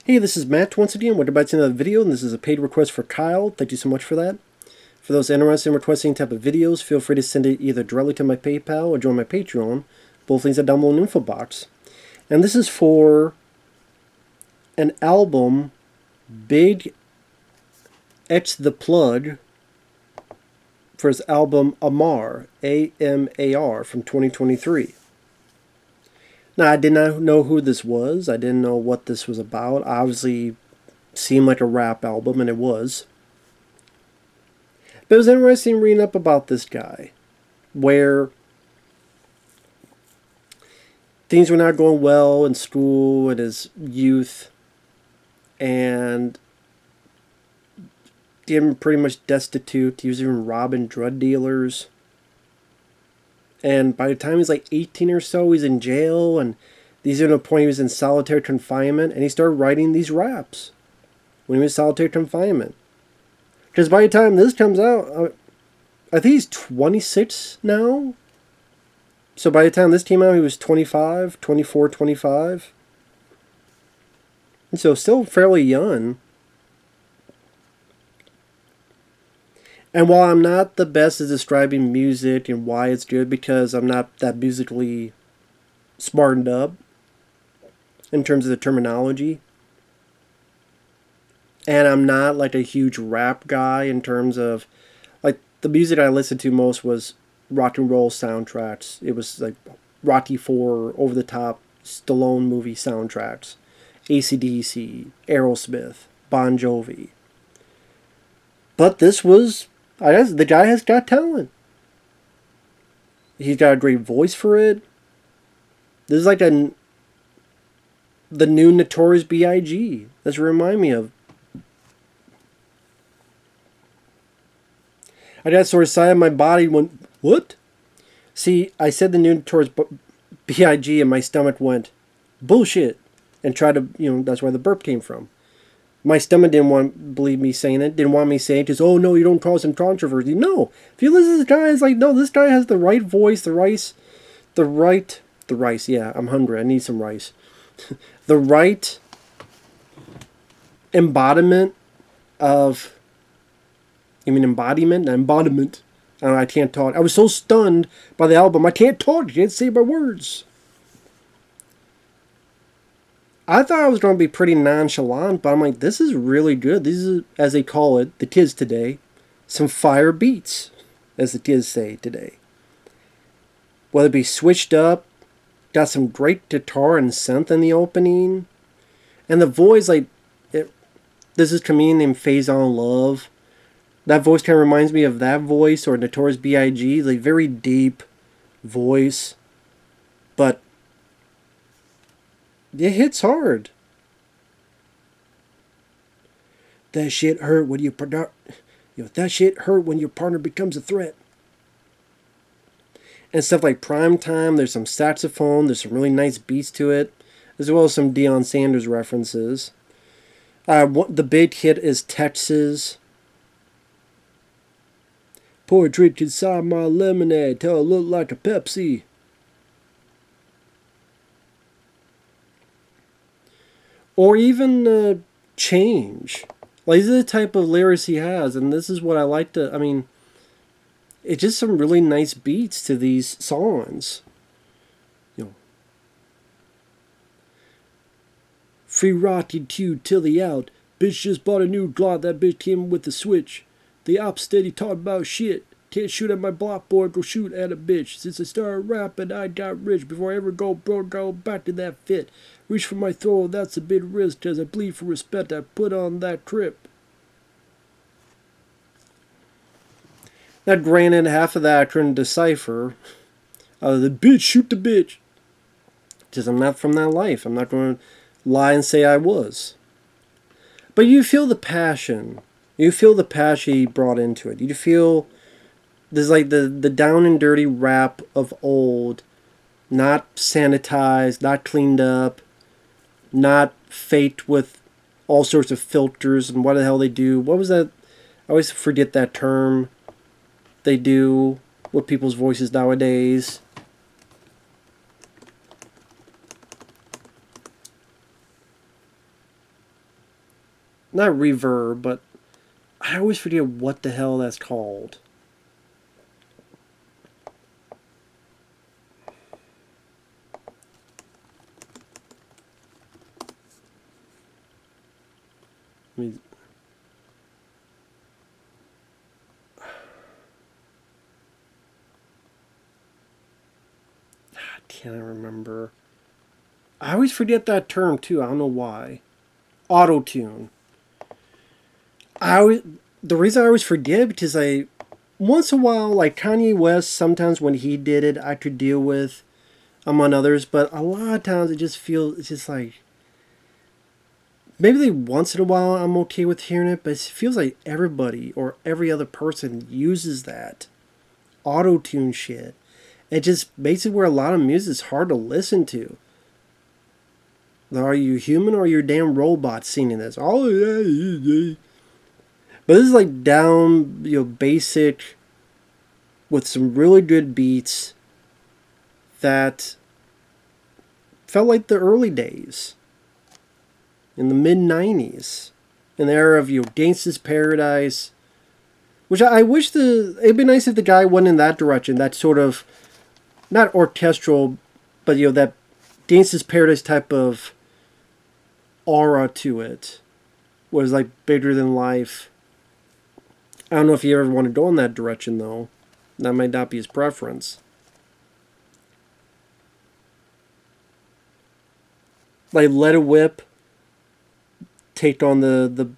Hey, this is Matt once again. Welcome back to another video, and this is a paid request for Kyle. Thank you so much for that. For those interested in requesting type of videos, feel free to send it either directly to my PayPal or join my Patreon. Both links are down below in the info box. And this is for an album, BigXthaPlug, for his album AMAR, AMAR, from 2023. Now, I did not know who this was. I didn't know what this was about. Obviously, seemed like a rap album, and it was. But it was interesting reading up about this guy, where things were not going well in school in his youth, and getting pretty much destitute. He was even robbing drug dealers. And by the time he's like 18 or so, he's in jail, and these are the point he was in solitary confinement, and he started writing these raps when he was in solitary confinement. Because by the time this comes out, I think he's 26 now. So by the time this came out, he was 25, 24, 25. And so still fairly young. And while I'm not the best at describing music and why it's good, because I'm not that musically smartened up in terms of the terminology, and I'm not like a huge rap guy in terms of, like, the music I listened to most was rock and roll soundtracks. It was like Rocky IV, over the top Stallone movie soundtracks, AC/DC, Aerosmith, Bon Jovi. But this was, I guess, the guy has got talent. He's got a great voice for it. This is like the new Notorious B.I.G. That's what it reminded me of. I got sort of side of my body went, what? See, I said the new Notorious B.I.G. and my stomach went, bullshit. And tried to, that's where the burp came from. My stomach didn't believe me saying it, didn't want me saying it, just, oh no, you don't cause him controversy. No, if you listen to this guy, it's like, no, this guy has the right voice, the rice, yeah, I'm hungry, I need some rice. The right embodiment of, embodiment? Embodiment. I don't know, I can't talk. I was so stunned by the album, I can't talk, I can't say my words. I thought I was going to be pretty nonchalant, but I'm like, this is really good. These is, as they call it, the kids today, some fire beats, as the kids say today. Whether it be switched up, got some great guitar and synth in the opening, and the voice, like, this is a comedian named Faison Love. That voice kind of reminds me of that voice, or Notorious B.I.G., like, very deep voice, but it hits hard. That shit hurt when that shit hurt when your partner becomes a threat. And stuff like Prime Time, there's some saxophone, there's some really nice beats to it, as well as some Deion Sanders references. The big hit is Texas. Pour a drink inside my lemonade till it look like a Pepsi. Or even Change. Like, these are the type of lyrics he has, and this is what I like to, it's just some really nice beats to these songs. Free rocking Q till the out. Bitch just bought a new Glock, that bitch came with the switch. The op steady talking about shit. Can't shoot at my block, boy, go shoot at a bitch. Since I started rapping, I got rich. Before I ever go broke, go back to that fit. Reach for my throat, that's a big risk, cause I bleed for respect, I put on that trip. Now granted, half of that I couldn't decipher. The bitch, shoot the bitch. Because I'm not from that life. I'm not going to lie and say I was. But you feel the passion. You feel the passion he brought into it. You feel there's like the down and dirty rap of old. Not sanitized, not cleaned up. Not faked with all sorts of filters and what the hell they do. What was that? I always forget that term they do with people's voices nowadays. not reverb, but I always forget what the hell that's called. I mean, can't I remember? I always forget that term too. I don't know why. Auto tune. The reason I always forget because once in a while, like Kanye West, sometimes when he did it, I could deal with, among others, but a lot of times it's just like, maybe once in a while I'm okay with hearing it, but it feels like everybody or every other person uses that auto tune shit. It just makes it where a lot of music is hard to listen to. Are you human or are you a damn robot singing this? Oh yeah. But this is like down, basic, with some really good beats that felt like the early days, in the mid '90s, in the era of Gangsta's Paradise, which I wish it'd be nice if the guy went in that direction, that sort of not orchestral, but that Gangsta's Paradise type of aura to it was like bigger than life. I don't know if you ever want to go in that direction though. That might not be his preference. Like Let It Whip take on the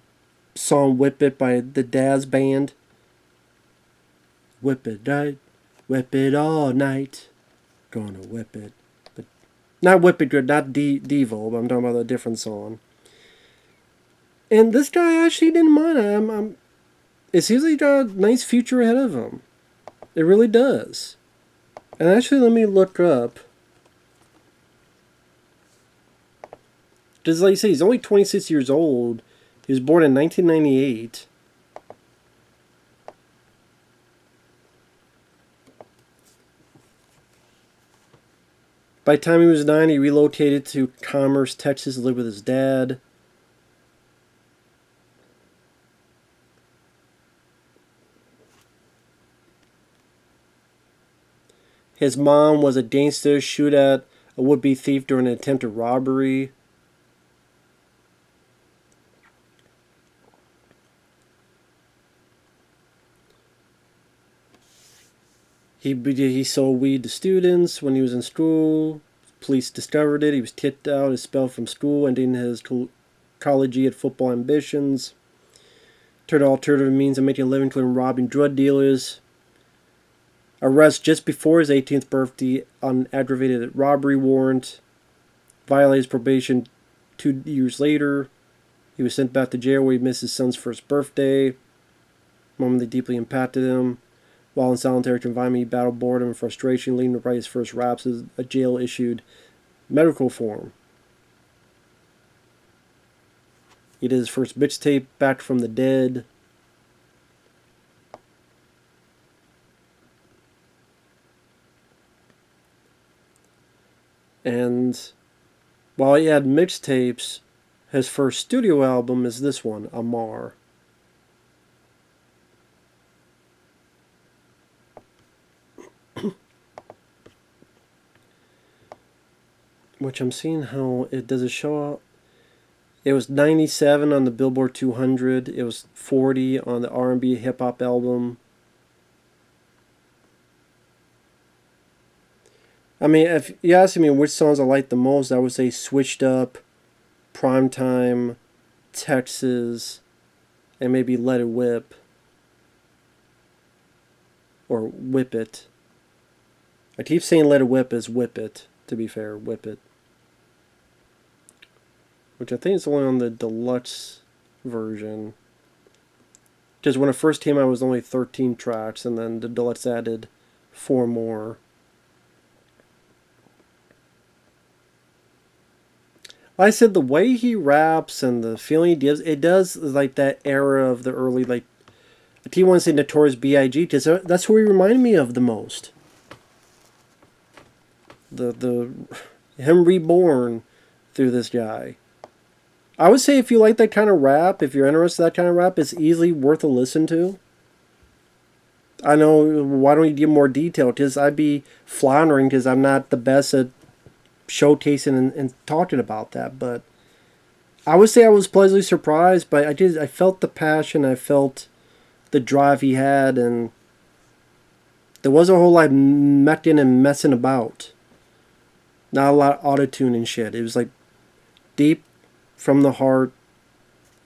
song Whip It by the Daz Band. Whip it night, whip it all night, gonna whip it. But not Whip It Good, not Devo, but I'm talking about a different song. And this guy actually didn't mind. It seems like he got a nice future ahead of him. It really does. And actually, let me look up. Because, like you say, he's only 26 years old. He was born in 1998. By the time he was 9, he relocated to Commerce, Texas, to live with his dad. His mom was a gangster, shoot at a would-be thief during an attempted robbery. He sold weed to students when he was in school. Police discovered it. He was kicked out, expelled from school, ending his collegiate football ambitions. Turned to alternative means of making a living, including robbing drug dealers. Arrest just before his 18th birthday on an aggravated robbery warrant. Violated his probation 2 years later. He was sent back to jail where he missed his son's first birthday. Moment that deeply impacted him. While in solitary confinement, he battled boredom and frustration, leading to write his first raps as a jail-issued medical form. He did his first mixtape, Back from the Dead. And while he had mixtapes, his first studio album is this one, AMAR. Which I'm seeing how it does it show up. It was 97 on the Billboard 200. It was 40 on the R&B hip hop album. I mean, if you ask me which songs I like the most, I would say Switched Up, Primetime, Texas, and maybe Let It Whip. Or Whip It. I keep saying Let It Whip as Whip It, to be fair, Whip It. Which I think is only on the deluxe version. Because when it first came out, it was only 13 tracks, and then the deluxe added 4 more. Like I said, the way he raps and the feeling he gives, it does like that era of the early, like, I keep wanting to say Notorious B.I.G. because that's who he reminded me of the most. Him reborn through this guy. I would say if you like that kind of rap, if you're interested in that kind of rap, it's easily worth a listen to. I know, why don't you give more detail? Because I'd be floundering because I'm not the best at showcasing and talking about that. But I would say I was pleasantly surprised, but I felt the passion, I felt the drive he had, and there wasn't a whole lot of mecking and messing about. Not a lot of auto-tune and shit. It was like deep from the heart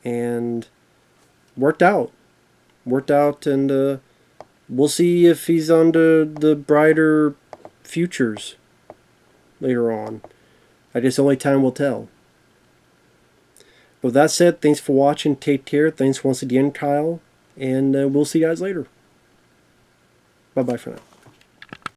and worked out. Worked out, and we'll see if he's on the brighter futures later on. I guess only time will tell. With that said, thanks for watching. Take care. Thanks once again, Kyle. And we'll see you guys later. Bye-bye for now.